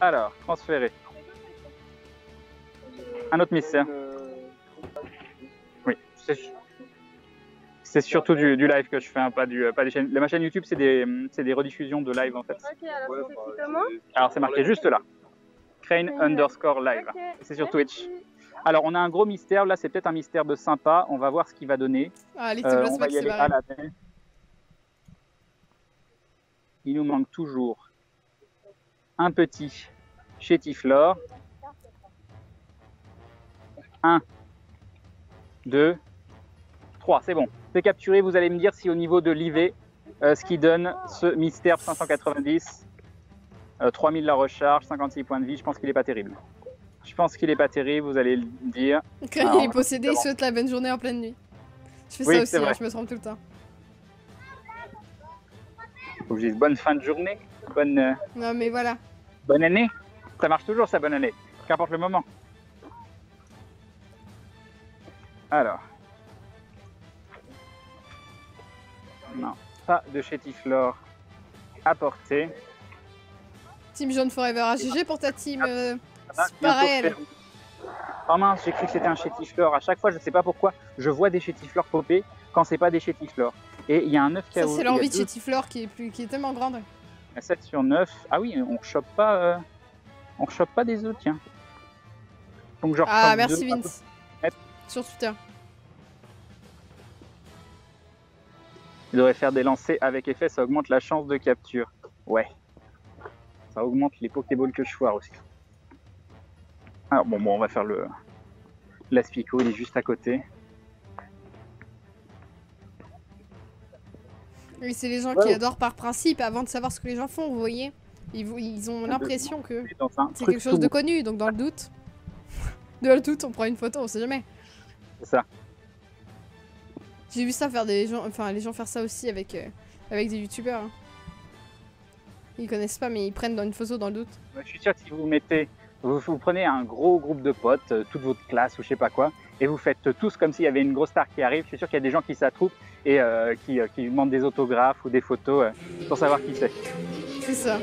Alors, transférer. Un autre mystère. Oui, c'est surtout du live que je fais, hein, pas des chaînes. Ma chaîne YouTube, c'est des rediffusions de live en fait. Ok, alors ça s'écrit comment? Alors c'est marqué juste là. Crane_live. Okay, C'est sur Twitch. Alors on a un gros mystère, là c'est peut-être un mystère de sympa, on va voir ce qu'il va donner. Ah, allez, on va y aller à la main. Il nous manque toujours un petit Chétiflore. 1, 2, 3, c'est bon. C'est capturé, vous allez me dire si au niveau de l'IV, ce qui donne ce mystère 590, 3000 la recharge, 56 points de vie, je pense qu'il n'est pas terrible. Je pense qu'il n'est pas terrible, vous allez le dire. Quand il est possédé, il souhaite la bonne journée en pleine nuit. Je fais ça aussi, hein, je me trompe tout le temps. Faut que je dise bonne fin de journée, bonne... Non mais voilà. Bonne année. Ça marche toujours ça, bonne année. Qu'importe le moment. Alors. Non, pas de Chétiflore à porter. Team Jaune Forever, AGG pour ta team. C'est pareil. Oh mince, j'ai cru que c'était un Chétiflore. À chaque fois, je ne sais pas pourquoi, je vois des Chétiflores popper quand c'est pas des Chétiflores. Et il y a un 9 KO. Ça, c'est l'envie de Chétiflore qui est tellement grande. 7 sur 9. Ah oui, on chope pas des œufs, tiens. Donc, ah, merci Vince. Sur Twitter. Il devrait faire des lancers avec effet, ça augmente la chance de capture. Ouais. Ça augmente les Pokéballs que je foire aussi. Alors bon, on va faire l'Aspico, il est juste à côté. Oui, c'est les gens qui adorent par principe, avant de savoir ce que les gens font, vous voyez. Ils ont l'impression que c'est quelque chose de connu, donc dans le doute... on prend une photo, on sait jamais. C'est ça. J'ai vu ça faire les gens faire ça aussi avec des youtubeurs. Hein. Ils connaissent pas, mais ils prennent dans une photo dans le doute. Je suis sûr que si vous prenez un gros groupe de potes, toute votre classe ou je sais pas quoi, et vous faites tous comme s'il y avait une grosse star qui arrive, je suis sûr qu'il y a des gens qui s'attroupent et qui demandent des autographes ou des photos pour savoir qui c'est. C'est ça.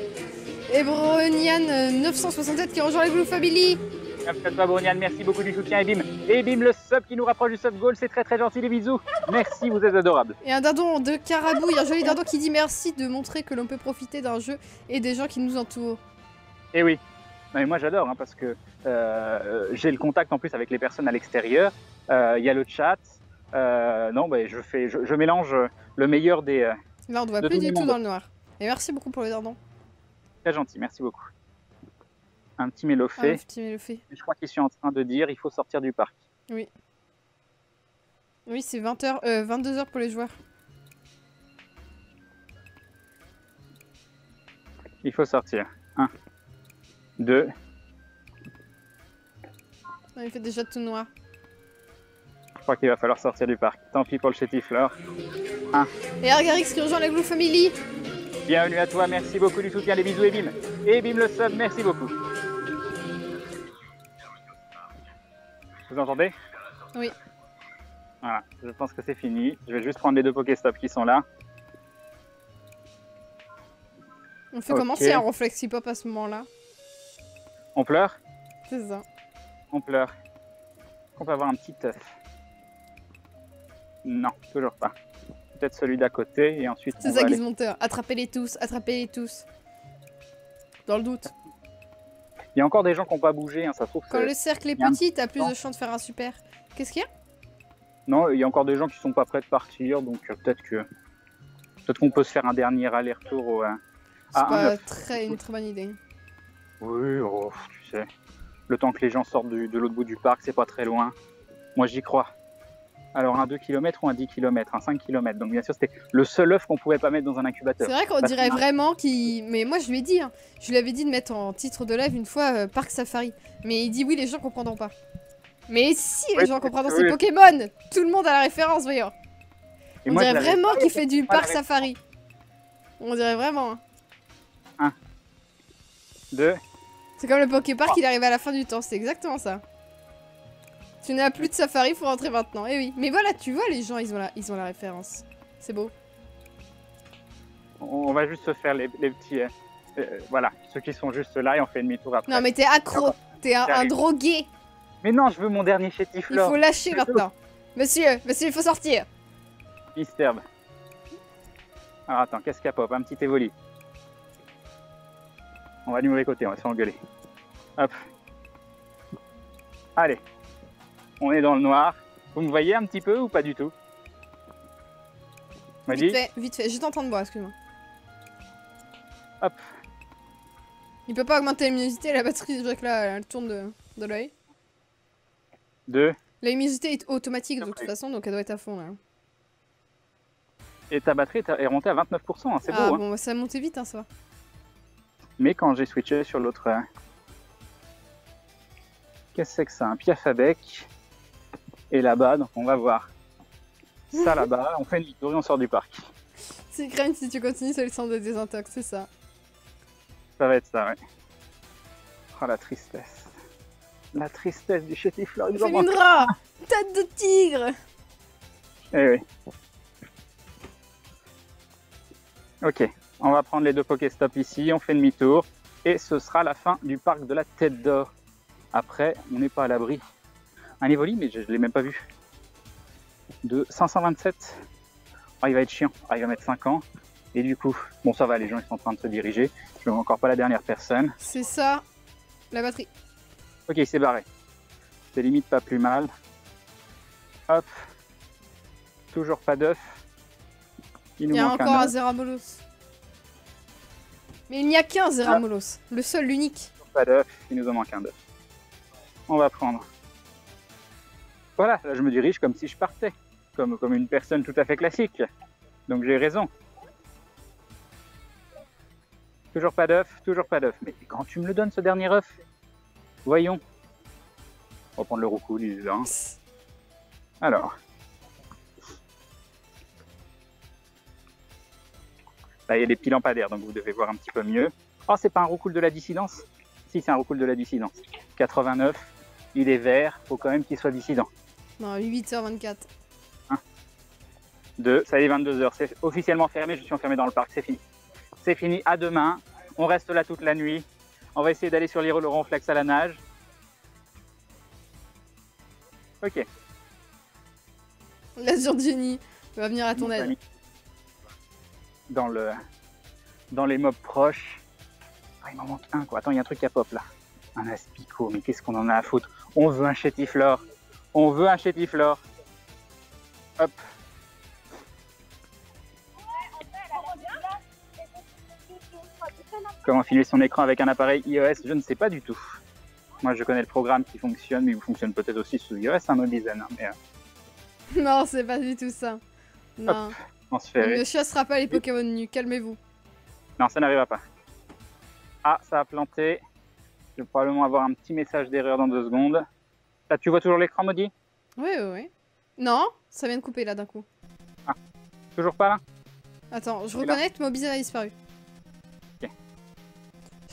Et Bronian 967 qui rejoint les Blue Family. Merci à toi Bronian, merci beaucoup du soutien et bim le sub qui nous rapproche du sub goal, c'est très gentil, les bisous. Merci, vous êtes adorables. Et un dindon de carabouille, un joli dindon qui dit merci de montrer que l'on peut profiter d'un jeu et des gens qui nous entourent. Et oui. Mais moi j'adore hein, parce que j'ai le contact en plus avec les personnes à l'extérieur, il y a le chat, non bah, je mélange le meilleur des... Là on ne voit plus du tout dans le noir. Et merci beaucoup pour le dindon. Très gentil, merci beaucoup. Un petit mélofé. Un petit mélofé. Je crois qu'ils sont en train de dire il faut sortir du parc. Oui. Oui c'est 22h pour les joueurs. Il faut sortir. 1, 2. Il fait déjà tout noir. Je crois qu'il va falloir sortir du parc. Tant pis pour le Chétiflore. 1. Et Argarix qui rejoint la Glue Family. Bienvenue à toi, merci beaucoup du soutien, les bisous et bim. Et bim le sub, merci beaucoup. Vous entendez? Oui. Voilà, je pense que c'est fini. Je vais juste prendre les 2 Pokéstop qui sont là. On fait comment si un Reflexipop à ce moment-là? On pleure? C'est ça. On pleure. On peut avoir un petit œuf. Non, toujours pas. Peut-être celui d'à côté et ensuite... C'est ça Gizmonteur. Attrapez-les tous, attrapez-les tous. Dans le doute. Il y a encore des gens qui n'ont pas bougé, hein, ça se trouve. Quand le cercle est petit, t'as plus de chances de faire un super. Qu'est-ce qu'il y a? Non, il y a encore des gens qui sont pas prêts de partir, donc peut-être qu'on peut se faire un dernier aller-retour au... C'est pas une très bonne idée. Oui, oh, tu sais. Le temps que les gens sortent de l'autre bout du parc, c'est pas très loin. Moi, j'y crois. Alors, un 2 km ou un 10 km, un 5 km. Donc, bien sûr, c'était le seul œuf qu'on pouvait pas mettre dans un incubateur. C'est vrai qu'on dirait vraiment qu'il... Mais moi, je lui ai dit, hein. Je lui avais dit de mettre en titre de live une fois Parc Safari. Mais il dit oui, les gens comprendront pas. Mais si, les gens comprendront, c'est Pokémon. Tout le monde a la référence, voyons. On dirait vraiment qu'il fait du Parc Safari. On dirait vraiment. 1, 2... C'est comme le Poképark, il arrive à la fin du temps, c'est exactement ça. Tu n'as plus de safari, faut rentrer maintenant. Eh oui, mais voilà, tu vois, les gens, ils ont la référence. C'est beau. On va juste se faire les petits Voilà, ceux qui sont juste là et on fait demi-tour après. Non, mais t'es accro. T'es un drogué. Mais non, je veux mon dernier Il chétiflore. faut lâcher maintenant. Monsieur, il faut sortir. Misterbe. Alors attends, qu'est-ce qu'il y a pop? Un petit évoli. On va du mauvais côté, on va se faire engueuler. Hop. Allez. On est dans le noir. Vous me voyez un petit peu ou pas du tout? Vite fait. Juste en train de boire, excuse-moi. Hop. Il peut pas augmenter la luminosité, la batterie déjà que là, elle tourne de l'œil. 2. La luminosité est automatique de toute façon, donc elle doit être à fond là. Et ta batterie est remontée à 29%, hein, c'est beau. Ah hein. bon, bah, ça a monté vite, hein, ça va. Mais quand j'ai switché sur l'autre... Qu'est-ce que c'est que ça? Un piaf à bec. Et là-bas, donc on va voir ça là-bas. On fait une demi-tour et on sort du parc. C'est crainte si tu continues sur le centre de désintox, c'est ça. Ça va être ça, ouais. Oh, la tristesse. La tristesse du chétifleur. Felindra, tête de tigre. Eh oui. Ok, on va prendre les deux Pokéstop ici, on fait demi-tour. Et ce sera la fin du parc de la Tête d'Or. Après, on n'est pas à l'abri. Un Evoli, mais je ne l'ai même pas vu. De 527. Oh, il va être chiant. Ah, il va mettre 5 ans. Et du coup, bon, ça va, les gens ils sont en train de se diriger. Je ne vois encore pas la dernière personne. C'est ça, la batterie. Ok, il s'est barré. C'est limite pas plus mal. Hop. Toujours pas d'œuf. Il y a encore un Zeramolos. Mais il n'y a qu'un Zeramolos. Le seul, l'unique. Pas d'œuf, il nous en manque un d'œuf. On va prendre. Voilà, là je me dirige comme si je partais. Comme une personne tout à fait classique. Donc j'ai raison. Toujours pas d'œuf, toujours pas d'œuf. Mais quand tu me le donnes ce dernier œuf? Voyons. On va prendre le roucou, disons. Alors. Là, il y a des petits lampadaires, donc vous devez voir un petit peu mieux. Oh, c'est pas un roucoule de la dissidence? Si, c'est un roucoule de la dissidence. 89, il est vert, faut quand même qu'il soit dissident. Non, 8h24. 2, ça y est, 22h, c'est officiellement fermé, je suis enfermé dans le parc, c'est fini. C'est fini, à demain, on reste là toute la nuit. On va essayer d'aller sur l'île Ronflex à la nage. Ok. L'Azur Jenny va venir à ton aide. Dans les mobs proches. Ah, il m'en manque un quoi. Attends, il y a un truc à pop là. Un aspico, mais qu'est-ce qu'on en a à foutre? On veut un chétiflore. On veut un chétiflore. Hop. Comment filer son écran avec un appareil iOS? Je ne sais pas du tout. Moi, je connais le programme qui fonctionne, mais il fonctionne peut-être aussi sous iOS, un Mobizen. Hein, mais... Non, c'est pas du tout ça. Non. Hop, transféré. On ne chassera pas les Pokémon nus, calmez-vous. Non, ça n'arrivera pas. Ah, ça a planté. Je vais probablement avoir un petit message d'erreur dans 2 secondes. Là, tu vois toujours l'écran, Maudit? Oui. Non, ça vient de couper là d'un coup. Ah, toujours pas là? Attends, je reconnecte, Mobizen a disparu. Ok.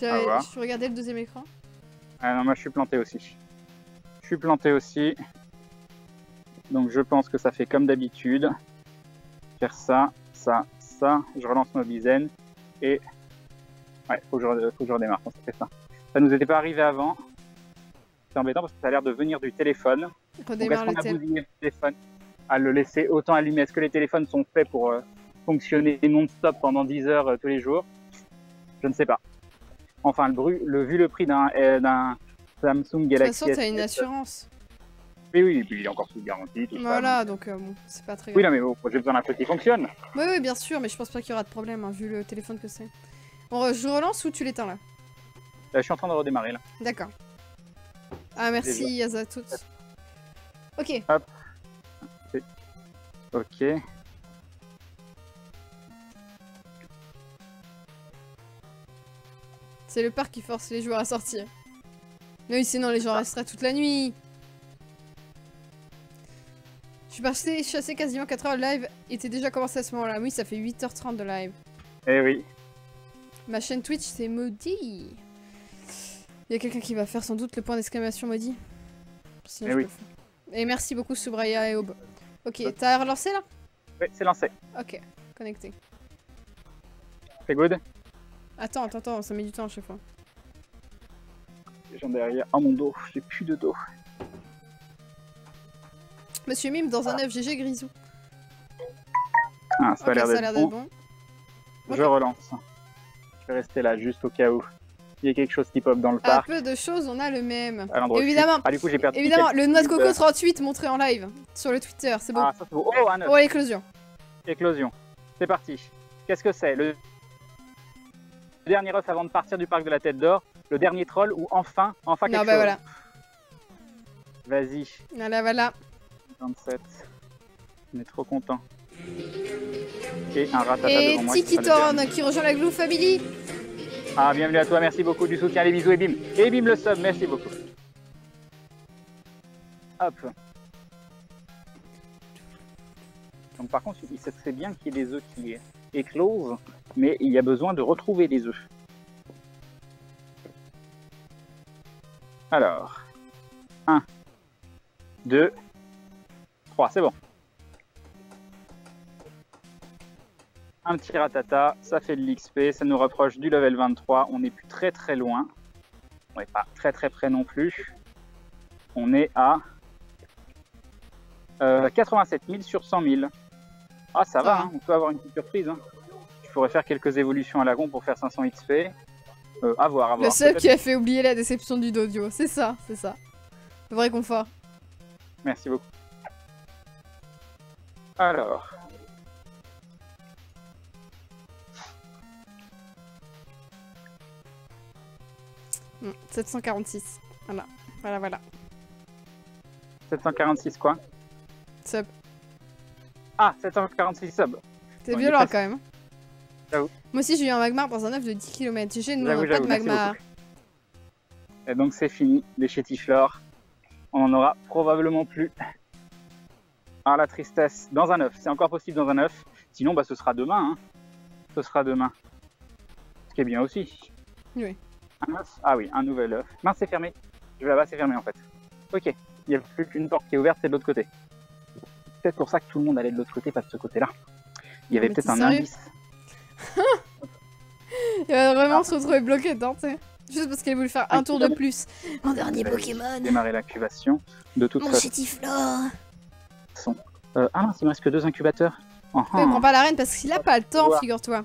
Je regardais le deuxième écran. Ah non, moi je suis planté aussi. Je suis planté aussi. Donc je pense que ça fait comme d'habitude. Faire ça, ça, ça. Je relance Mobizen. Et... Ouais, faut que je redémarre quand ça fait ça. Ça nous était pas arrivé avant. C'est embêtant parce que ça a l'air de venir du téléphone. Redémarre Donc est-ce qu'on a bousillé le téléphone à le laisser autant allumé? Est-ce que les téléphones sont faits pour fonctionner non-stop pendant 10 heures tous les jours? Je ne sais pas. Enfin, vu le prix d'un Samsung Galaxy S7... De toute façon, t'as une assurance. Oui, et puis il est encore sous garantie, tout voilà, ça. donc bon, c'est pas très grave. Oui, non, mais bon, j'ai besoin d'un truc qui fonctionne. Oui, bien sûr, mais je pense pas qu'il y aura de problème, hein, vu le téléphone que c'est. Bon, je relance ou tu l'éteins là? Je suis en train de redémarrer là. D'accord. Ah, merci Yazatout. Ok. Hop. Ok. C'est le parc qui force les joueurs à sortir. Mais oui, sinon les gens resteraient toute la nuit. Je suis parti chasser quasiment 4 heures. Le live était déjà commencé à ce moment-là. Oui, ça fait 8h30 de live. Eh oui. Ma chaîne Twitch, c'est maudit. Il y a quelqu'un qui va faire sans doute le point d'exclamation maudit. Sinon, eh oui. Et merci beaucoup Subraya et Aube. Ok, t'as relancé là? Oui, c'est lancé. Ok, connecté. C'est good? Attends, ça met du temps à chaque fois. Les gens derrière. Oh mon dos, j'ai plus de dos. Monsieur Mime dans un œuf GG Grisou. Ah, ça a Ok, l'air ça a d'être l'air bon. d'être bon. Je relance. Je vais rester là juste au cas où il y a quelque chose qui pop dans le À parc. peu de choses, on a le même. À l'endroit où je suis. Évidemment, Ah, du coup, j'ai perdu évidemment, quelques le noix de minutes. coco 38 montré en live sur le Twitter, c'est beau. Ah, ça c'est beau. Oh, un œuf. Oh, l'éclosion. Éclosion. C'est parti. Qu'est-ce que c'est? Le dernier œuf avant de partir du parc de la Tête d'Or. Le dernier troll ou enfin quelque Non, chose. bah voilà. Vas-y. Voilà. 27. On est trop content. Et un ratata Et devant moi. Tiki Torn qui rejoint la Glue Family. Ah, bienvenue à toi, merci beaucoup du soutien, les bisous et bim. Et bim le sub, merci beaucoup. Hop. Donc par contre, il serait bien qu'il y ait des œufs qui éclosent, mais il y a besoin de retrouver les œufs. Alors, 1, 2, 3, c'est bon. Un petit ratata, ça fait de l'XP, ça nous rapproche du level 23, on n'est plus très loin. On n'est pas très près non plus. On est à 87 000 sur 100 000. Ah ça va, hein, on peut avoir une petite surprise. Hein. Je pourrais faire quelques évolutions à la con pour faire 500 XP. À voir. Le sub qui a fait oublier la déception du dodio, c'est ça. Vrai confort. Merci beaucoup. Alors... 746. Voilà. 746 quoi? Sub. Ah, 746 sub. C'est violent quand même. J'avoue. Moi aussi j'ai eu un magmar dans un œuf de 10 km. GG, nous on n'a pas de merci magmar. beaucoup. Et donc c'est fini, les chétiflores. On en aura probablement plus. Ah la tristesse. Dans un œuf, c'est encore possible dans un œuf. Sinon bah ce sera demain. Hein. Ce sera demain. Ce qui est bien aussi. Oui. Un œuf. Ah oui, un nouvel œuf. Mince, c'est fermé. Je vais là-bas, c'est fermé en fait. Ok. Il n'y a plus qu'une porte qui est ouverte, c'est de l'autre côté. C'est peut-être pour ça que tout le monde allait de l'autre côté, pas de ce côté-là. Il y avait peut-être un indice. Il va vraiment se retrouver bloqué dedans, tu sais. Juste parce qu'elle voulait faire un tour de plus. Mon dernier Pokémon. Démarrer l'incubation. De toute Mon chétiflore. façon. Ah mince, il me reste que 2 incubateurs. Il prend pas l'arène parce qu'il a pas le temps, figure-toi.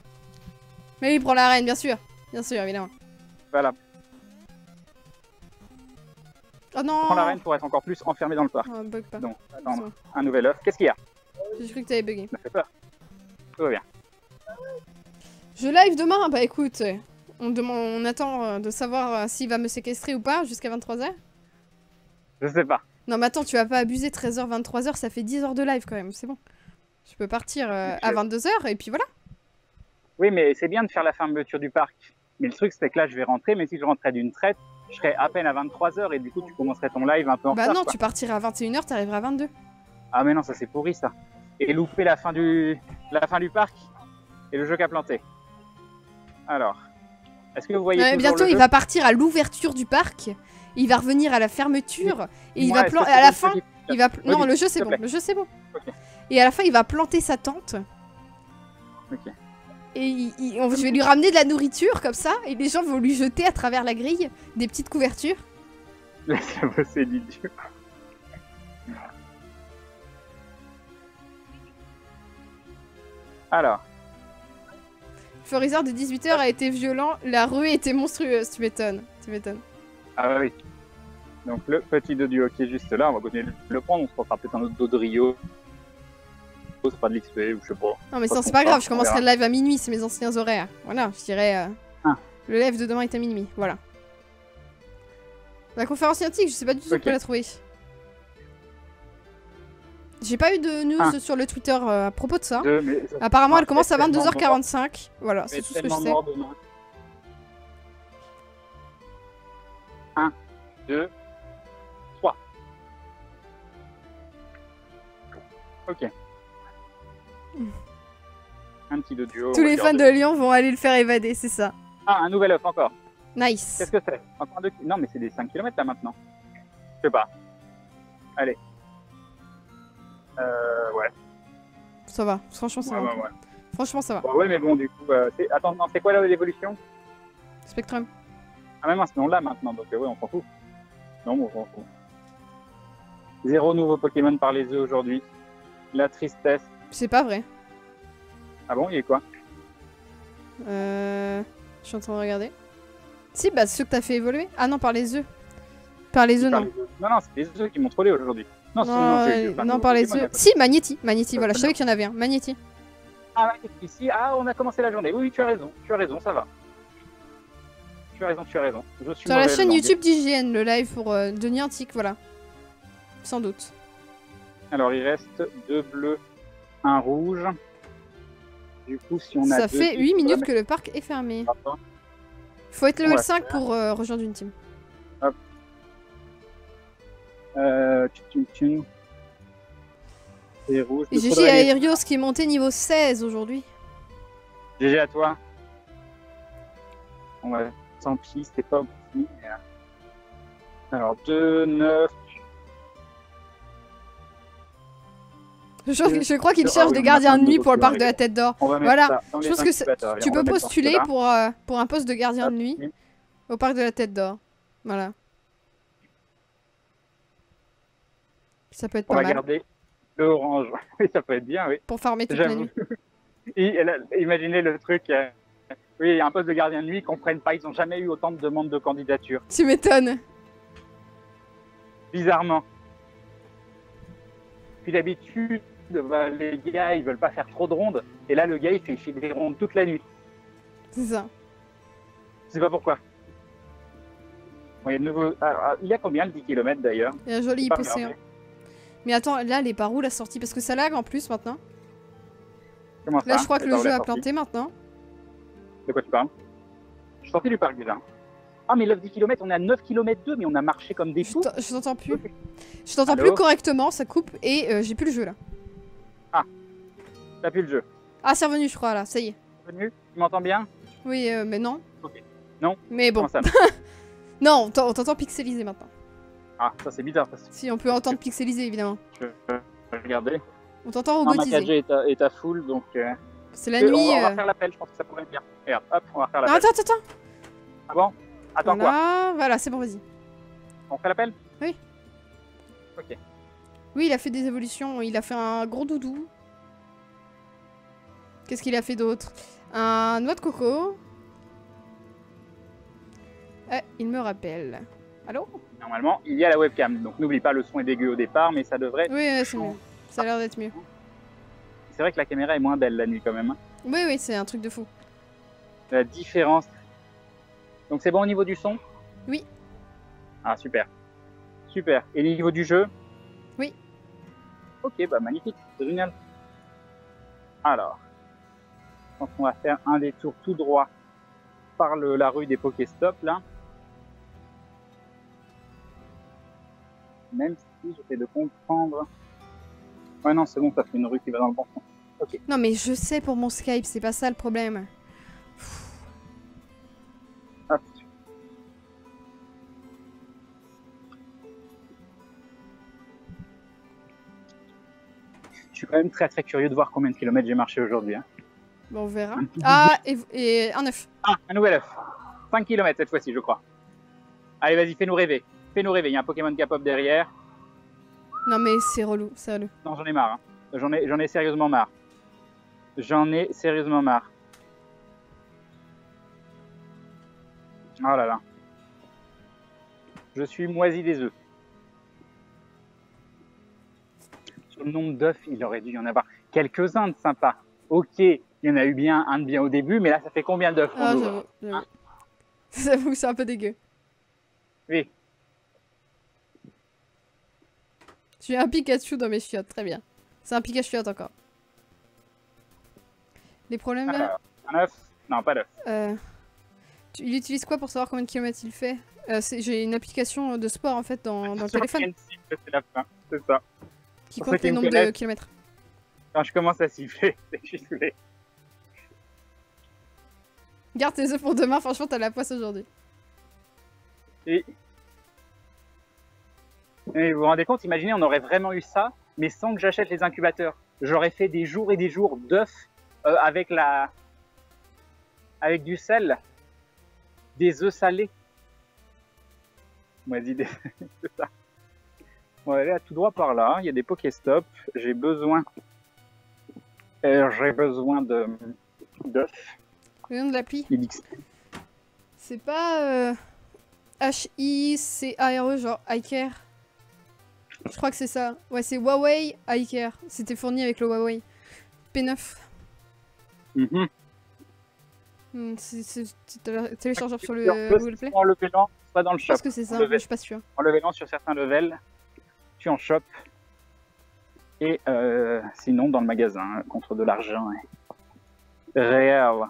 Mais oui, il prend l'arène, bien sûr. Bien sûr, évidemment. Voilà. Oh non. Prends l'arène pour être encore plus enfermé dans le parc. Oh, bug pas. Donc, attendre. Un nouvel œuf. Qu'est-ce qu'il y a? J'ai cru que t'avais bugué. Ça fait peur. Tout va bien. Je live demain. Bah écoute, on attend de savoir s'il va me séquestrer ou pas jusqu'à 23h. Je sais pas. Non mais attends, tu vas pas abuser, 13h, 23h, ça fait 10 heures de live quand même, c'est bon. Je peux partir à 22h et puis voilà. Oui, mais c'est bien de faire la fermeture du parc. Mais le truc, c'est que là, je vais rentrer, mais si je rentrais d'une traite, je serais à peine à 23h et du coup, tu commencerais ton live un peu en retard. Bah non, quoi. tu partirais à 21h, t'arriveras à 22. Ah mais non, ça c'est pourri ça. Et louper la fin du parc et le jeu qu'a planté. Alors, est-ce que vous voyez toujours bientôt, le il jeu va partir à l'ouverture du parc, il va revenir à la fermeture, et il va est-ce que à la c'est fin, il va... Non, le jeu c'est s'il te bon, plaît. le jeu c'est bon. Ok. Et à la fin, il va planter sa tente, Ok. et je vais lui ramener de la nourriture comme ça, et les gens vont lui jeter à travers la grille des petites couvertures. Laissez bosser l'idiot. Alors, Florizard de 18h a été violent, la ruée était monstrueuse, tu m'étonnes, tu m'étonnes. ah bah oui. Donc le petit dodio qui est juste là, on va continuer de le prendre, on se fera peut-être un autre dodrio. Ce sera de l'XP ou je sais pas. Non mais Pas ça qu'on c'est pas fera, grave, je on commencerai le verra. live à minuit, c'est mes anciens horaires. Voilà, je dirais... Le live de demain est à minuit, voilà. La conférence scientifique, je sais pas du tout où on peut la trouver. J'ai pas eu de news sur le Twitter à propos de ça. Apparemment elle commence à 22h45. Voilà, c'est tout ce que je sais. 1, 2, 3. Ok. Un petit dodio. Tous les fans de Lyon vont aller le faire évader, c'est ça. Ah, un nouvel œuf encore. Nice. Qu'est-ce que c'est? Encore 2 Non, mais c'est des 5 km là maintenant. Je sais pas. Allez. Ouais. Ça va, franchement ça va. Ouais. Franchement ça va. Ouais, mais bon, du coup, attends, non, c'est quoi là l'évolution? Spectrum. Ah, même à ce nom-là maintenant, donc ouais, on s'en fout. Non, bon, on s'en fout. 0 nouveau Pokémon par les œufs aujourd'hui. La tristesse. C'est pas vrai. Ah bon, il est quoi? Je suis en train de regarder. Si, bah ceux que t'as fait évoluer. Ah non, par les œufs. Par les œufs, non. Non, non, c'est les œufs qui m'ont trollé aujourd'hui. Non, non, par les œufs. Si, Magnéti. Magnéti, voilà, je savais qu'il y en avait un. Magnéti. Ah, ici, ah, on a commencé la journée. Oui, tu as raison, ça va. Tu as raison. Je suis sur la chaîne YouTube d'IGN, le live pour Denis Antique, voilà. Sans doute. Alors, il reste 2 bleus, 1 rouge. Du coup, si on a ça fait 8 minutes que le parc est fermé. Faut être level 5 pour rejoindre une team. Hop. Et rouge. Et GG à Aerios qui est monté niveau 16 aujourd'hui. GG à toi. Bon, ouais, tant pis, c'était pas opti. Alors, 2, 9. Je crois qu'il cherche des gardiens de nuit pour le parc de la Tête d'Or. Voilà, je pense que tu peux postuler pour un poste de gardien de nuit au parc de la Tête d'Or. Voilà. Ça peut être pas mal. On va garder le orange. Oui, ça peut être bien, oui. Pour farmer toute la nuit. Imaginez le truc. Oui, il y a un poste de gardien de nuit, ils comprennent pas, ils n'ont jamais eu autant de demandes de candidature. Tu m'étonnes. Bizarrement. Puis d'habitude, bah, les gars, ils veulent pas faire trop de rondes. Et là, le gars, il fait des rondes toute la nuit. C'est ça. Je sais pas pourquoi. Bon, il y a combien le 10 km d'ailleurs? Il y a un joli IPC. Mais attends, là, elle est par où la sortie? Parce que ça lag en plus maintenant. Comment ça? Là, je crois que le jeu a planté maintenant. De quoi tu parles? Je suis sorti du parc déjà. Ah, mais le 10 km, on est à 9 km 2, mais on a marché comme des fous. Je t'entends plus. Je t'entends plus correctement, ça coupe et j'ai plus le jeu là. Ah, t'as plus le jeu. Ah, c'est revenu, je crois là, ça y est. C'est revenu? Tu m'entends bien? Oui, mais non. Ok. Non? Mais bon. Ça non, on t'entend pixelisé maintenant. Ah, ça c'est bizarre. Si, on peut entendre pixelisé évidemment. Je vais regarder. On t'entend robotisé. Ma 4G est à full donc. C'est la nuit. On va faire l'appel, je pense que ça pourrait être bien. Regarde, hop, on va faire l'appel. Attends. Ah bon? Attends voilà, voilà, c'est bon, vas-y. On fait l'appel? Oui. Ok. Oui, il a fait des évolutions. Il a fait un gros doudou. Qu'est-ce qu'il a fait d'autre? Un noix de coco. Il me rappelle. Allô? Normalement, il y a la webcam. Donc n'oublie pas, le son est dégueu au départ, mais ça devrait... Oui, c'est mieux. Ça a l'air d'être mieux. C'est vrai que la caméra est moins belle la nuit quand même. Oui, c'est un truc de fou. La différence... Donc c'est bon au niveau du son? Oui. Ah, super. Super. Et au niveau du jeu? Oui. Ok, bah magnifique. C'est génial. Alors, je pense qu'on va faire un détour tout droit par la rue des Pokéstop, là. Même si j'essaie de comprendre... Ouais, non, c'est bon, ça fait une rue qui va dans le bon sens. Ok. Non, mais je sais pour mon Skype, c'est pas ça le problème. Hop. Je suis quand même très curieux de voir combien de kilomètres j'ai marché aujourd'hui. Hein. Bon, on verra. Ah, et un œuf. Ah, un nouvel œuf. 5 km cette fois-ci, je crois. Allez, vas-y, fais-nous rêver. Fais-nous rêver. Il y a un Pokémon K-pop derrière. Non, mais c'est relou, c'est relou. Non, j'en ai marre. Hein. J'en ai sérieusement marre. J'en ai sérieusement marre. Oh là là. Je suis moisi des œufs. Sur le nombre d'œufs, il aurait dû y en avoir quelques-uns de sympas. Ok, il y en a eu bien un de bien au début, mais là, ça fait combien d'œufs? Ah, j'avoue. J'avoue que c'est un peu dégueu. Oui. J'ai un Pikachu dans mes chiottes, très bien. C'est un Pikachu encore. Les problèmes là? Un œuf? Non, pas d'œuf. Il utilise quoi pour savoir combien de kilomètres il fait? J'ai une application de sport en fait dans le téléphone. C'est la fin, c'est ça. Qui compte le nombre de kilomètres. Quand je commence à siffler, c'est que je suis saoulé. Garde tes œufs pour demain, franchement t'as la poisse aujourd'hui. Et vous vous rendez compte, imaginez, on aurait vraiment eu ça, mais sans que j'achète les incubateurs. J'aurais fait des jours et des jours d'œufs avec du sel. Des œufs salés. On m'a dit des... c'est ça. On va aller à tout droit par là. Il y a des Pokéstop. J'ai besoin d'œufs. Le nom de l'appli. XP. C'est pas HICARE, genre iCare. Je crois que c'est ça. Ouais, c'est Huawei iCare. C'était fourni avec le Huawei P9. Mhm. C'est téléchargeable sur le Google Play. Enlevez-le, pas dans le Je shop. pense que c'est ça, mais je suis pas sûre. Enlevez-le sur certains levels. Tu en chopes. Et sinon, dans le magasin, contre de l'argent. Réel.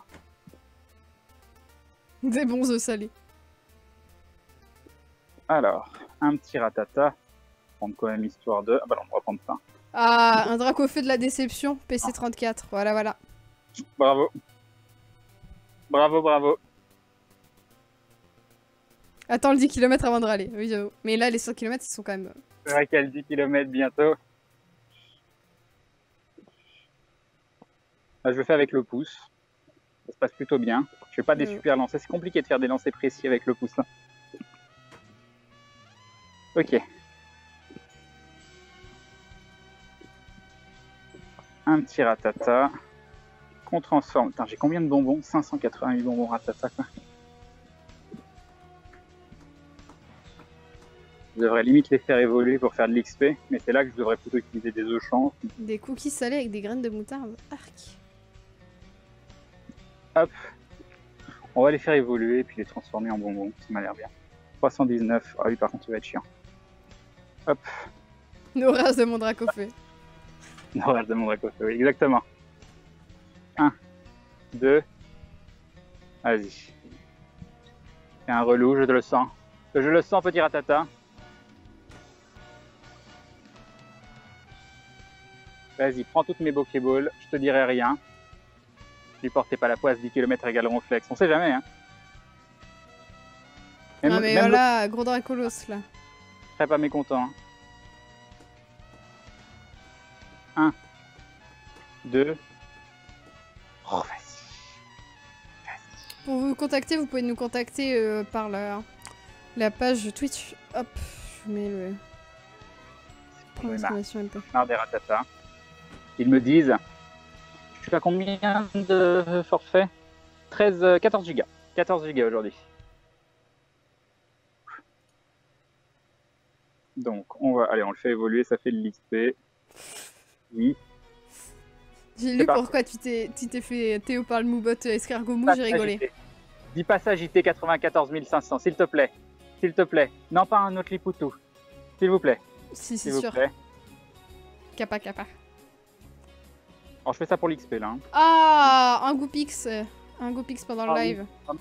Des bons œufs salés. Alors, un petit ratata. Prendre quand même histoire de... Ah bah non, on va prendre ça. Ah, un Dracofeu de la déception, PC34. Voilà, voilà. Bravo. Bravo, bravo. Attends le 10 km avant de râler. Oui, j'avoue. Mais là, les 100 km, ils sont quand même... C'est vrai qu'il y a le 10 km bientôt. Là, je le fais avec le pouce. Ça se passe plutôt bien. Je fais pas des super lancers. C'est compliqué de faire des lancers précis avec le pouce là. Ok. Un petit ratata. Qu'on transforme. Putain, j'ai combien de bonbons? 588 bonbons ratata quoi. Je devrais limite les faire évoluer pour faire de l'XP, mais c'est là que je devrais plutôt utiliser des œufs champs. Des cookies salés avec des graines de moutarde. Arc. Hop. On va les faire évoluer et puis les transformer en bonbons, ça m'a l'air bien. 319. Ah oui, par contre, ça va être chiant. Hop. Nos races de mon Dracofeu. L'horaire de mon Dracofeu, oui, exactement. 1, 2. Vas-y. C'est un relou, je le sens. Je le sens, petit ratata. Vas-y, prends toutes mes Pokéballs, je te dirai rien. Lui portez pas la poisse, 10 km égale ronflex. On sait jamais, hein. Ah mais voilà, gros Dracolos là. Je serais pas mécontent. 1, 2. Oh, vas-y. Pour vous contacter, vous pouvez nous contacter par la page Twitch. Hop, je mets le... Marre des ratatas. Ils me disent... Je suis à combien de forfait? 14 gigas. 14 gigas aujourd'hui. Donc, on le fait évoluer, ça fait de l'XP. Oui. J'ai lu pourquoi tu t'es fait Théo par le moubot escargot mou, j'ai rigolé. Dis pas ça, JT 94 500, s'il te plaît. S'il te plaît. Non, pas un autre Lipoutou. S'il vous plaît. Si, c'est sûr. Kappa, kappa. Alors, je fais ça pour l'XP là. Hein. Ah, un Goopix. Un Goopix pendant le live. Oui.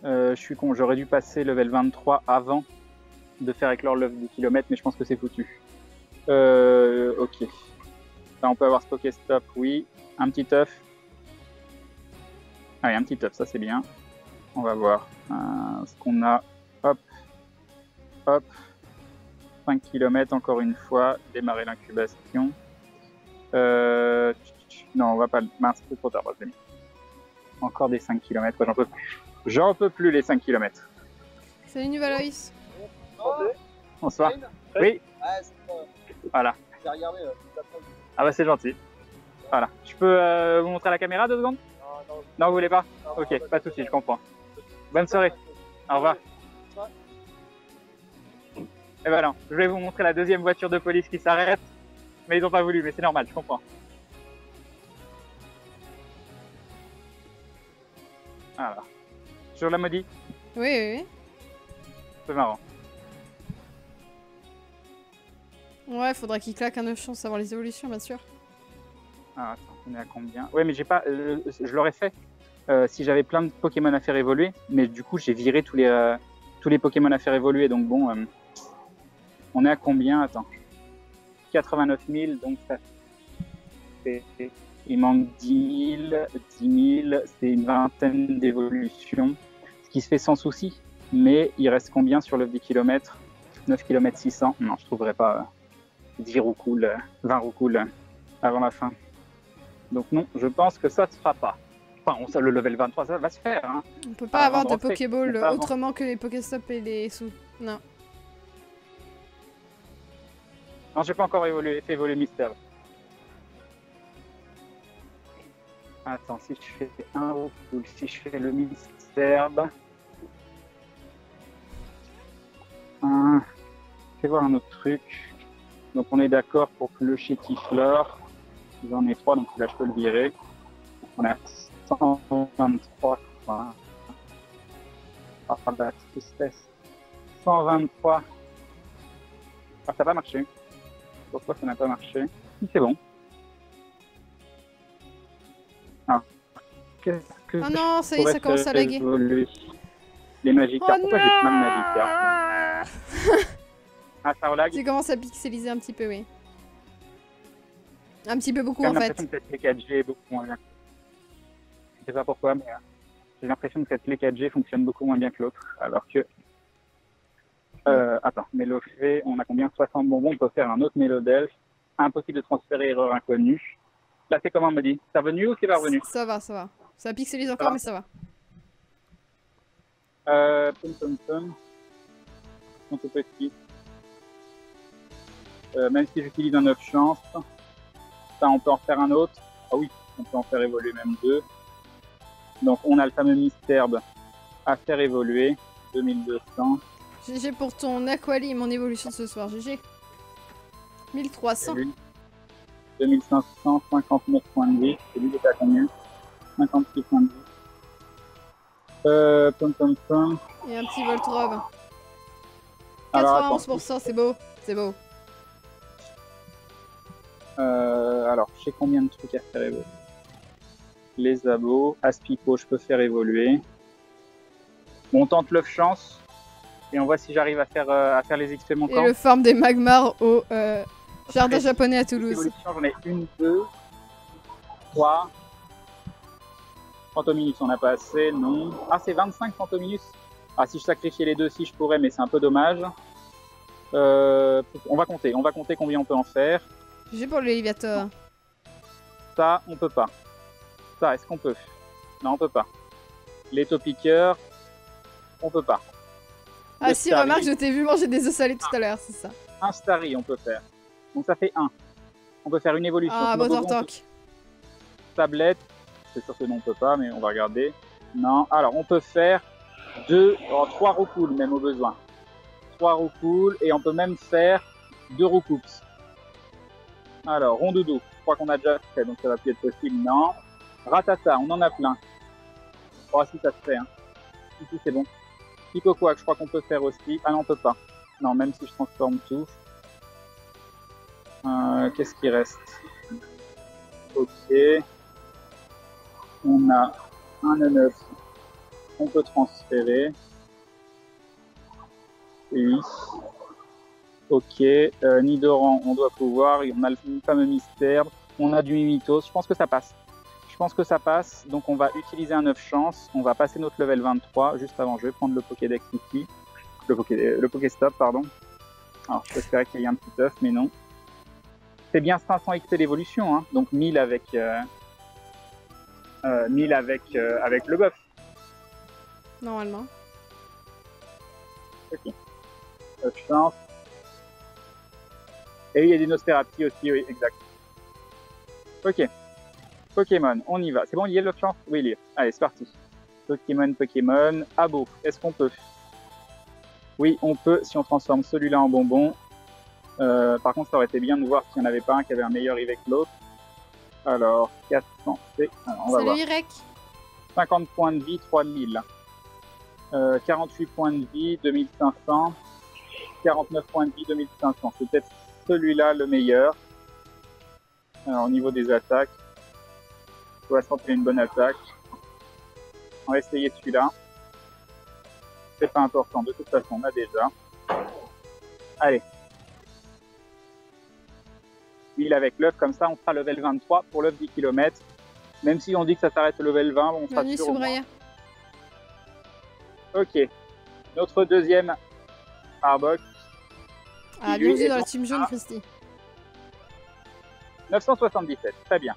Je suis con, j'aurais dû passer level 23 avant de faire éclore l'œuf du kilomètre, mais je pense que c'est foutu. Ok. Là, on peut avoir ce Pokéstop, oui. Un petit œuf. Allez, un petit œuf, ça c'est bien. On va voir ce qu'on a. Hop. Hop. 5 km encore une fois. Démarrer l'incubation. Non, on va pas... Mince, c'est trop tard. Je l'ai mis. Encore des 5 km. J'en peux plus. J'en peux plus les 5 km. Salut Nuvalois. Bonsoir. Oui. Voilà. Ah bah c'est gentil. Voilà. Je peux vous montrer la caméra 2 secondes? Non, vous voulez pas? Ok, pas de soucis, je comprends. Bonne soirée. Au revoir. Et voilà, je vais vous montrer la deuxième voiture de police qui s'arrête. Mais ils n'ont pas voulu, mais c'est normal, je comprends. Voilà. Sur la maudit? Oui, oui, oui. C'est marrant. Ouais, faudrait qu'il claque un œuf chance, savoir les évolutions, bien sûr. Ah, attends, on est à combien? Ouais, mais j'ai pas... je l'aurais fait si j'avais plein de Pokémon à faire évoluer. Mais du coup, j'ai viré tous les Pokémon à faire évoluer. Donc bon, on est à combien? Attends. 89 000, donc ça fait... Il manque 10 000. 10 000, c'est une vingtaine d'évolutions. Ce qui se fait sans souci. Mais il reste combien sur l'œuf 10 km? 9 km 600. Non, je trouverai pas 10 roucoules, 20 roucoules avant la fin. Donc non, je pense que ça se fera pas. Je Enfin, le level 23, ça va se faire. Hein. On peut pas avoir de rentrer. Pokéball On peut autrement que les Pokéstop et les sous. Non. Non, j'ai pas encore fait évoluer Mystère. Attends, si je fais un ou si je fais le Mystère. Je vais voir un autre truc. Donc on est d'accord pour que le Chétiflore, j'en ai 3, donc là je peux le virer. On a 123. Voilà. Ah la tristesse. 123. Ah, ça n'a pas marché. Pourquoi ça n'a pas marché? C'est bon. Ah. Qu'est-ce que Oh non, ça y est, ça commence à laguer. Les Magikarp. Oh Pourquoi j'ai plein de Magikarp? Ah, ça relag. Tu commences à pixeliser un petit peu, oui. Un petit peu beaucoup J'ai en fait. l'impression que cette clé 4G est beaucoup moins bien. Je sais pas pourquoi, mais j'ai l'impression que cette clé 4G fonctionne beaucoup moins bien que l'autre. Alors que. Attends, Mélofée, on a combien? 60 bonbons, on peut faire un autre Mélodelph. Impossible de transférer, erreur inconnue. Là, c'est comment, on me dit? C'est revenu ou c'est pas revenu? Ça va, ça va. Ça pixelise encore, mais ça va. Pum. Sont tout petits. Même si j'utilise un 9 chance, ça, on peut en faire un autre. Ah oui, on peut en faire évoluer même 2. Donc, on a le fameux Mystherbe à faire évoluer. 2200. GG pour ton Aquali, mon évolution de ce soir. GG. 1300. 2500, 59 points de vie. C'est lui qui est à combien? 56 points de vie. Pum. Et un petit Voltrob. Alors, 91%, c'est beau. C'est beau. Alors, je sais combien de trucs à faire évoluer. Les abos. Aspico, je peux faire évoluer. Bon, on tente l'œuf chance. Et on voit si j'arrive à faire les XP montants. Et le farm des Magmar au jardin japonais à Toulouse. J'en ai 1, 2, 3. Fantominus, on n'a pas assez, non. Ah, c'est 25 Fantominus. Ah, si je sacrifiais les deux, si je pourrais, mais c'est un peu dommage. On va compter combien on peut en faire. J'ai pour le Léviator. Ça, on peut pas. Ça, est-ce qu'on peut? Non, on peut pas. Les Topiqueurs, on peut pas. Ah si, remarque, je t'ai vu manger des œufs salés tout à l'heure, c'est ça. Un Starry, on peut faire. Donc ça fait 1. On peut faire une évolution. Ah, Bothertalk. Tablette, c'est sûr que non, on peut pas, mais on va regarder. Non, alors on peut faire 3 Roucouls même au besoin. 3 Roucouls et on peut même faire 2 Roucoups. Alors, Rondoudou, je crois qu'on a déjà fait, donc ça va plus être possible, non. Ratata, on en a plein. Oh si, ça se fait, hein. Ici, c'est bon. Picoquac, je crois qu'on peut faire aussi. Ah non, on peut pas. Non, même si je transforme tout. Qu'est-ce qui reste? Ok. On a un E9. On peut transférer. Oui. Ok. Nidoran, on doit pouvoir. On a le fameux Mystère. On a du Mimitos. Je pense que ça passe. Donc on va utiliser un 9 chance. On va passer notre level 23. Juste avant, je vais prendre le Pokédex ici. Le Pokéstop, pardon. Alors, je peux espérer qu'il y ait un petit œuf, mais non. C'est bien 500 XP d'évolution, hein. Donc 1000 avec le buff. Normalement. Ok. Chance. Et il y a des Nosferatu aussi, oui, exact. Ok. Pokémon, on y va. C'est bon, il y a l'autre chance? Oui, il y est. Allez, c'est parti. Pokémon. Abo, est-ce qu'on peut? Oui, on peut si on transforme celui-là en bonbon. Par contre, ça aurait été bien de voir s'il n'y en avait pas un qui avait un meilleur IV que l'autre. Alors, 400, c'est... Alors, on va voir. Salut Irek. 50 points de vie, 3000. 48 points de vie, 2500. 49 points de vie, 2500. C'est peut-être celui-là le meilleur. Alors, au niveau des attaques, 60 c'est une bonne attaque. On va essayer celui-là. C'est pas important, de toute façon, on a déjà. Allez. 1000 avec l'œuf, comme ça on fera level 23 pour l'œuf 10 km. Même si on dit que ça s'arrête au level 20, on sera sûr. Ok. Notre deuxième Arbok. Ah, bienvenue dans la team jaune, Christy. 977, très bien.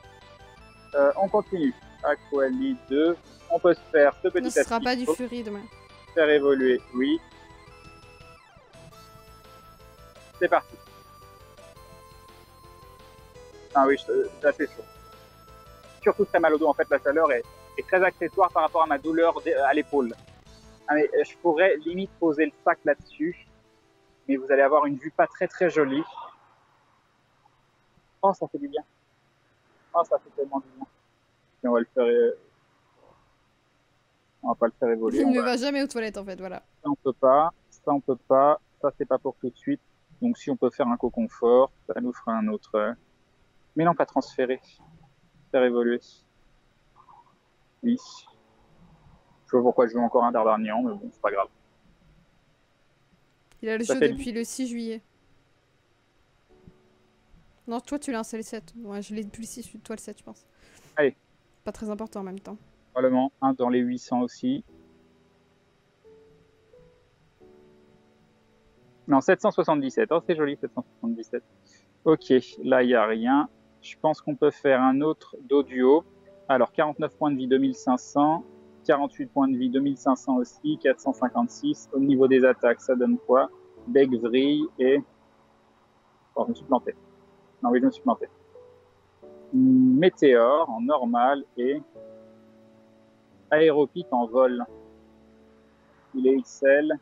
On continue. Aquali 2. On peut se faire ce petit Non, ce sera pas du Fury demain. Faire évoluer, oui. C'est parti. Ah oui, c'est assez chaud. Surtout très mal au dos. En fait, la chaleur est très accessoire par rapport à ma douleur à l'épaule. Ah, mais je pourrais limite poser le sac là-dessus. Mais vous allez avoir une vue pas très très jolie. Oh, ça fait du bien. Oh, ça fait tellement du bien. Et on va le faire... On va pas le faire évoluer. Il ne va jamais aux toilettes en fait, voilà. Ça on peut pas, ça on peut pas, ça c'est pas pour tout de suite. Donc si on peut faire un co-confort, ça nous fera un autre... Mais non, pas transférer. Faire évoluer. Oui. Je vois pourquoi je veux encore un Dardarnian, mais bon, c'est pas grave. Il a le jeu depuis le 6 juillet. Non, toi tu l'as installé 7. Ouais, je l'ai depuis le 6, toi le 7 je pense. Allez. Pas très important en même temps. Probablement un dans les 800 aussi. Non, 777. Oh, c'est joli, 777. Ok, là, il n'y a rien. Je pense qu'on peut faire un autre d'audio. Alors, 49 points de vie, 2500. 48 points de vie, 2500 aussi. 456. Au niveau des attaques, ça donne quoi? Bec, vrille et... Oh, je me suis planté. Non, oui, je me suis planté. Météore en normal et... Aéropique en vol. Il est XL.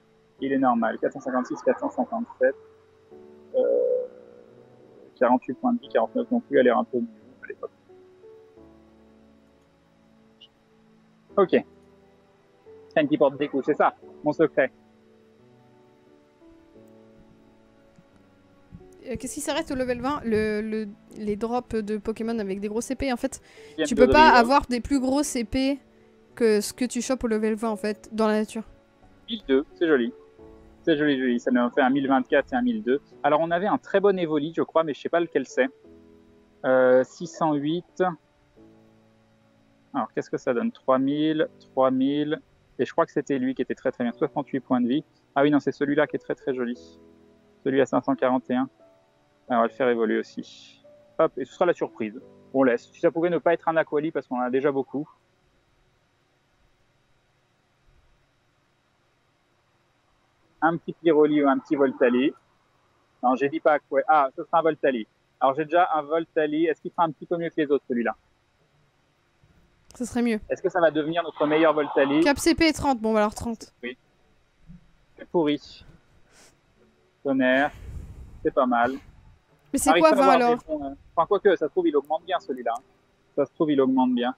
Il est normal. 456, 457. 48 points de vie, 49 non plus, elle a l'air un peu mieux à l'époque. Ok. Train qui porte des coups, c'est ça, mon secret. Qu'est-ce qui s'arrête au level 20? Les drops de Pokémon avec des grosses épées, en fait. Tu peux pas avoir des plus grosses épées que ce que tu chopes au level 20, en fait, dans la nature. 1002, c'est joli. C'est joli, joli. Ça nous fait un 1024 et un 1002. Alors, on avait un très bon Evoli, je crois, mais je sais pas lequel c'est. 608. Alors, qu'est-ce que ça donne? 3000, 3000. Et je crois que c'était lui qui était très très bien. 68 points de vie. Ah oui, non, c'est celui-là qui est très très joli. Celui à 541. Alors, on va le faire évoluer aussi. Hop, et ce sera la surprise. On laisse. Si ça pouvait ne pas être un Aquali, parce qu'on en a déjà beaucoup. Un petit Pyroli ou un petit Voltali. Non, j'ai dit pas Aquali. Ah, ce sera un Voltali. Alors, j'ai déjà un Voltali. Est-ce qu'il fera un petit peu mieux que les autres, celui-là? Ça serait mieux. Est-ce que ça va devenir notre meilleur Voltali? Cap CP est 30, bon, bah alors 30. Oui. C'est pourri. Tonnerre. C'est pas mal. Mais c'est quoi 20 alors? Enfin, quoique, ça se trouve, il augmente bien celui-là. Ça se trouve, il augmente bien.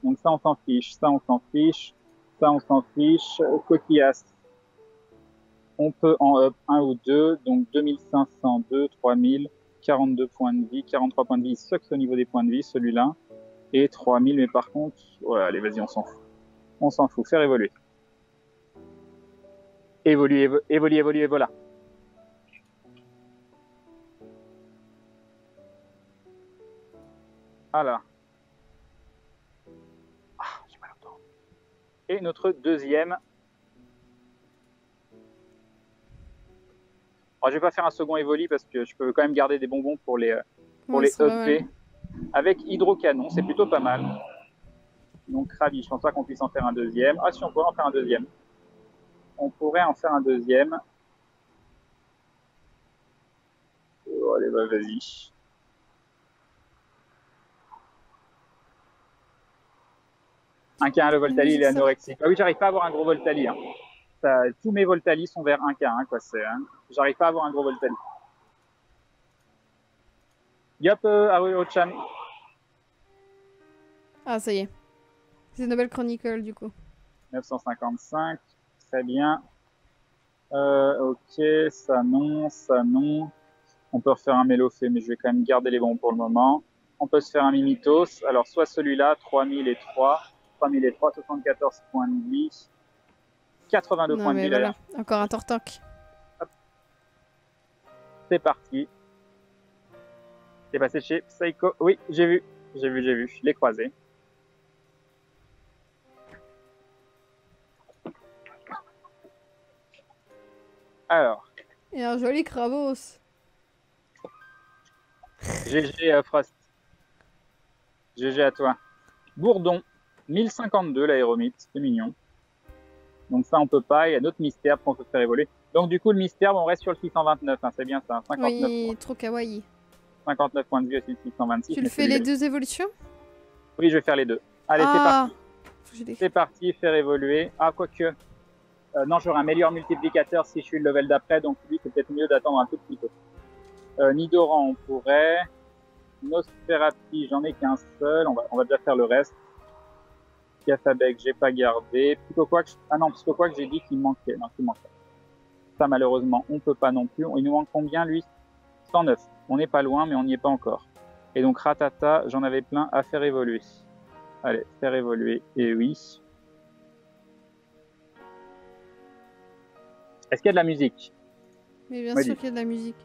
Donc ça, on s'en fiche. Ça, on s'en fiche. Ça, on s'en fiche. Coquillas. On peut en up 1 ou 2. Donc 2502, 3000, 42 points de vie, 43 points de vie. Il sucks au niveau des points de vie, celui-là. Et 3000, mais par contre... Ouais, allez, vas-y, on s'en fout. On s'en fout. Faire évoluer. Évoluer, évoluer, évoluer, voilà. Voilà. Ah, j'ai mal au temps. Et notre deuxième. Alors, je vais pas faire un second Evoli parce que je peux quand même garder des bonbons pour les EP. Avec hydrocanon, c'est plutôt pas mal. Donc ravi, je pense pas qu'on puisse en faire un deuxième. Ah si, on pourrait en faire un deuxième. On pourrait en faire un deuxième. Oh, allez, bah vas-y. Un K1, le Voltali, il est anorexique. Ah oui, j'arrive pas à avoir un gros Voltali. Hein. Tous mes Voltali sont vers 1K. Hein, quoi. J'arrive pas à avoir un gros Voltali. Yop, Aruo-chan. Ah, ça y est. C'est Noble Chronicle, du coup. 955. Très bien. Ok, ça non, ça non. On peut refaire un Mélofée, mais je vais quand même garder les bons pour le moment. On peut se faire un Mimitos. Alors, soit celui-là, 3003. 3003, 74 points de vie. 82 points de vie voilà. Encore un Tortank. C'est parti. C'est passé chez Psycho. Oui, j'ai vu. J'ai vu. Je l'ai croisé. Alors. Et un joli Kravos. GG Frost. GG à toi. Bourdon, 1052 l'aéromythe, c'est mignon. Donc ça on peut pas, il y a d'autres mystères qu'on peut faire évoluer. Donc du coup le mystère, on reste sur le 629, hein, c'est bien ça, 59 Oui, points. trop kawaii. 59 points de vue aussi, 626. Tu le fais les deux évolutions? Oui, je vais faire les deux. Allez, c'est parti. C'est parti, faire évoluer. Ah, quoique. Non, j'aurai un meilleur multiplicateur si je suis le level d'après, donc lui, c'est peut-être mieux d'attendre un tout petit peu. Nidoran, on pourrait. Nosferatu, j'en ai qu'un seul. On va déjà faire le reste. Piafabek, j'ai pas gardé. Psychoquack, ah non, Psychoquack, j'ai dit qu'il manquait. Non, qu'il manquait. Ça, malheureusement, on peut pas non plus. Il nous manque combien, lui? 109. On n'est pas loin, mais on n'y est pas encore. Et donc, Ratata, j'en avais plein à faire évoluer. Allez, faire évoluer. Et oui. Est-ce qu'il y a de la musique? Mais bien sûr qu'il y a de la musique.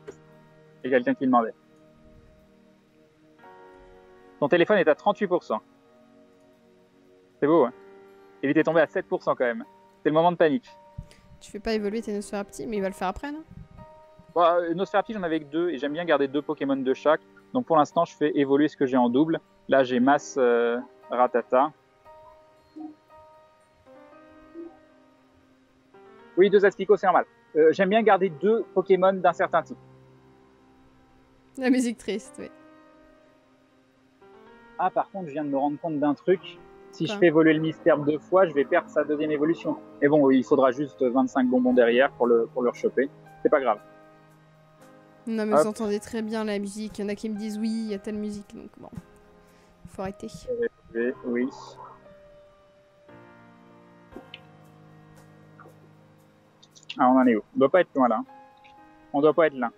Il y a quelqu'un qui demandait. Ton téléphone est à 38%. C'est beau, hein? Il était tombé à 7% quand même. C'est le moment de panique. Tu fais pas évoluer tes Nosferatu, mais il va le faire après, non? Bon, Nosferatu, j'en avais que 2 et j'aime bien garder 2 Pokémon de chaque. Donc pour l'instant, je fais évoluer ce que j'ai en double. Là, j'ai Mass Ratata. Oui, 2 Asticots, c'est normal. J'aime bien garder 2 Pokémon d'un certain type. La musique triste, oui. Ah, par contre, je viens de me rendre compte d'un truc. Si je fais évoluer le mystère 2 fois, je vais perdre sa deuxième évolution. Mais bon, il faudra juste 25 bonbons derrière pour le rechoper. C'est pas grave. Non, mais vous entendez très bien la musique. Il y en a qui me disent oui, il y a telle musique. Donc bon, faut arrêter. Oui. Ah, on en est où? On doit pas être loin là. On doit pas être là.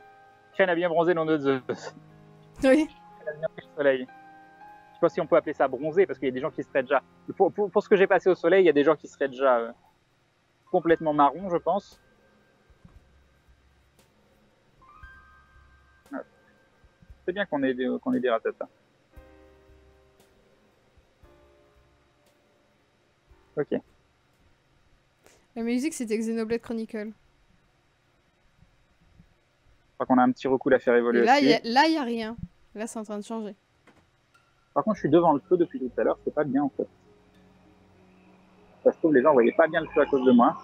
Crène a bien bronzé dans notre Zeus. Oui. Elle a bien pris le soleil. Je sais pas si on peut appeler ça bronzé parce qu'il y a des gens qui seraient déjà. Pour ce que j'ai passé au soleil, il y a des gens qui seraient déjà complètement marron, je pense. Ouais. C'est bien qu'on ait des Ratata. Ok. La musique, c'était Xenoblade Chronicle. Je crois qu'on a un petit recul à faire évoluer. Et là, il y a rien. Là, c'est en train de changer. Par contre, je suis devant le feu depuis tout à l'heure. C'est pas bien en fait. Ça se trouve, les gens voyaient pas bien le feu à cause de moi.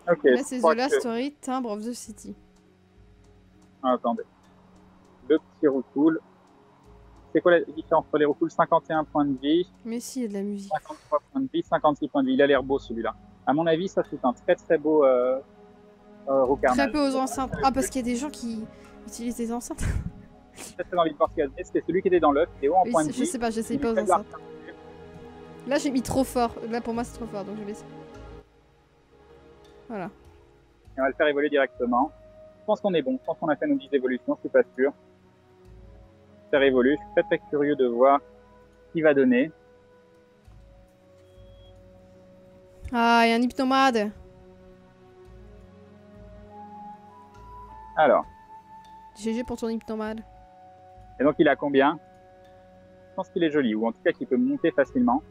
Ok. Là, c'est The Last Story, Timbre of the City. Ah, attendez. Le petit recul. C'est quoi la différence entre les recouls? 51 points de vie. Mais si, il y a de la musique. 53 points de vie, 56 points de vie. Il a l'air beau celui-là. À mon avis, ça c'est un très très beau Roucarnage. Très peu aux enceintes. Ah, parce qu'il y a des gens qui utilisent des enceintes. J'ai très envie de voir ce qu'il y a. C'était celui qui était dans l'œuf. Il est haut en point de vie. Je sais pas, j'essaye pas aux enceintes. Là, j'ai mis trop fort. Là, pour moi, c'est trop fort, donc je vais essayer. Voilà. Et on va le faire évoluer directement. Je pense qu'on est bon. Je pense qu'on a fait nos 10 évolutions. Je suis pas sûr. Faire évoluer. Je suis très très curieux de voir ce qu'il va donner. Ah, il y a un hypnomade. Alors. GG pour ton hypnomade. Et donc il a combien? Je pense qu'il est joli, ou en tout cas qu'il peut monter facilement.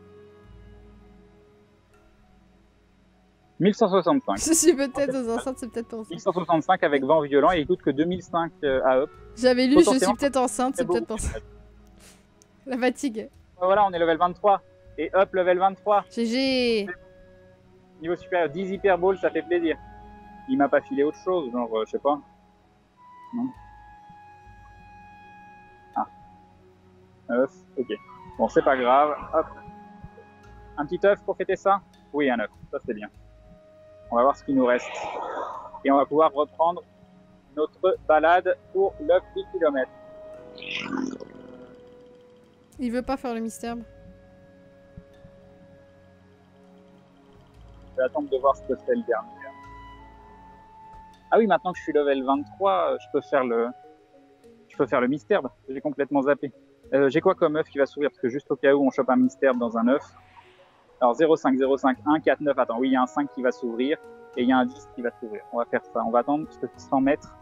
1165. Ceci peut-être aux enceintes, c'est peut-être pour ça. 1165 avec vent violent et il coûte que 2005 à up. J'avais lu, je suis peut-être enceinte, c'est peut-être pour ça. La fatigue. Voilà, on est level 23. Et up level 23. GG. Niveau supérieur, 10 hyper balls, ça fait plaisir. Il m'a pas filé autre chose, genre, je sais pas. Non. Ah. œuf, ok. Bon, c'est pas grave. Hop. Un petit œuf pour fêter ça? Oui, un œuf. Ça, c'est bien. On va voir ce qu'il nous reste. Et on va pouvoir reprendre notre balade pour l'œuf 10 km. Il veut pas faire le mystère. Je vais attendre de voir ce que c'est le dernier. Ah oui, maintenant que je suis level 23, je peux faire le mystère. J'ai complètement zappé. J'ai quoi comme œuf qui va s'ouvrir? Parce que juste au cas où on chope un mystère dans un œuf. Alors 0,5, 0,5, 1, 4, 9. Attends, oui, il y a un 5 qui va s'ouvrir. Et il y a un 10 qui va s'ouvrir. On va faire ça. On va attendre 100 mètres.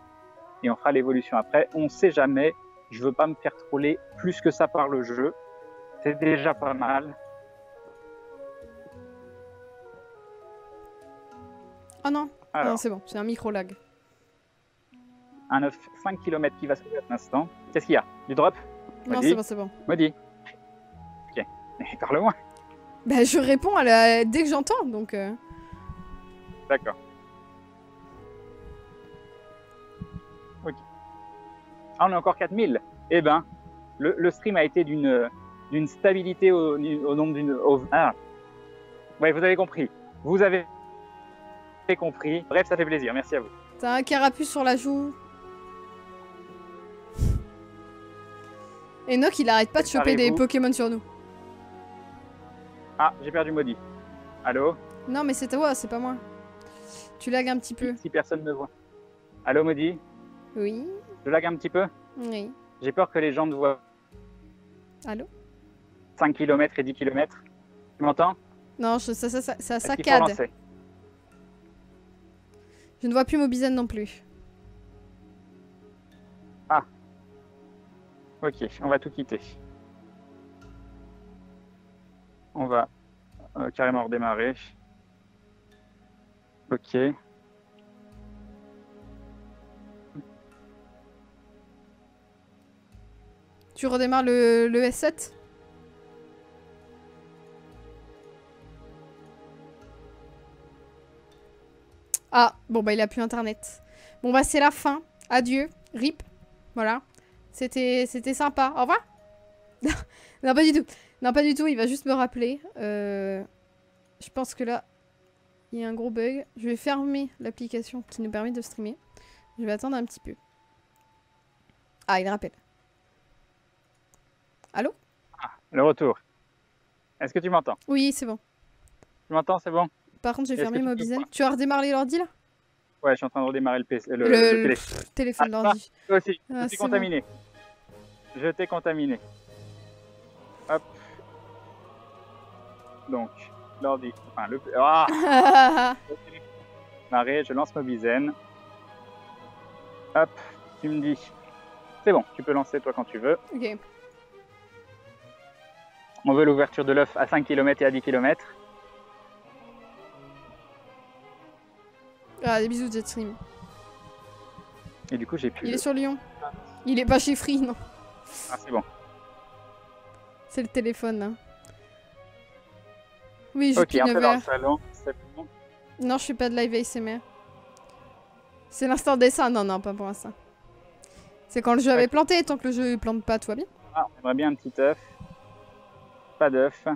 Et on fera l'évolution après. On sait jamais. Je veux pas me faire troller plus que ça par le jeu. C'est déjà pas mal. Oh non, non c'est bon, c'est un micro-lag. Un œuf 5 km qui va s'ouvrir à l'instant. Qu'est-ce qu'il y a? Du drop? Non, c'est bon, c'est bon. Maudit. Mais parle-moi. Bah, je réponds dès que j'entends, donc... D'accord. Ok. Ah, on a encore 4000. Eh ben, le stream a été d'une stabilité au nombre d'une... Ah. Ouais, vous avez compris. Vous avez compris. Bref, ça fait plaisir. Merci à vous. T'as un carapuce sur la joue. Enoch, il arrête pas de choper des Pokémon sur nous. Ah, j'ai perdu Maudit. Allô? Non, mais c'est toi, c'est pas moi. Tu lagues un petit peu. Si personne ne voit. Allô, Maudit? Oui. Je lag un petit peu? Oui. J'ai peur que les gens ne voient Allô? 5 km et 10 km. Tu m'entends? Non, ça saccade. Je ne vois plus Mobizen non plus. Ah. Ok, on va tout quitter. On va carrément redémarrer. Ok. Tu redémarres le S7? Ah, bon bah il a plus internet. Bon bah c'est la fin. Adieu. RIP. Voilà. C'était sympa. Au revoir. Non, pas du tout. Non, pas du tout. Il va juste me rappeler. Je pense que là, il y a un gros bug. Je vais fermer l'application qui nous permet de streamer. Je vais attendre un petit peu. Ah, il rappelle. Allô? Ah, le retour. Est-ce que tu m'entends? Oui, c'est bon. Tu m'entends, c'est bon? Par contre, j'ai fermé Mobizen. Tu as redémarré l'ordi là? Ouais, je suis en train de redémarrer le téléphone d'ordi. Toi aussi, je suis contaminé. Bon. Je t'ai contaminé. Hop. Donc, l'ordi. Enfin, le. Ah Marée, je lance Mobizen. Hop, tu me dis. C'est bon, tu peux lancer toi quand tu veux. Ok. On veut l'ouverture de l'œuf à 5 km et à 10 km. Ah, des bisous Jetstream. Et du coup, j'ai plus. Il est sur Lyon. Il est pas chez Free, non. Ah, c'est bon. C'est le téléphone, là. Oui, je suis 9h. Dans le salon, c'est bon. Non, je fais pas de live ASMR. C'est l'instant dessin. Non, non, pas pour l'instant. C'est quand le jeu avait planté. Tant que le jeu plante pas, tout va bien. Ah, on aimerait bien un petit œuf. Pas d'œuf.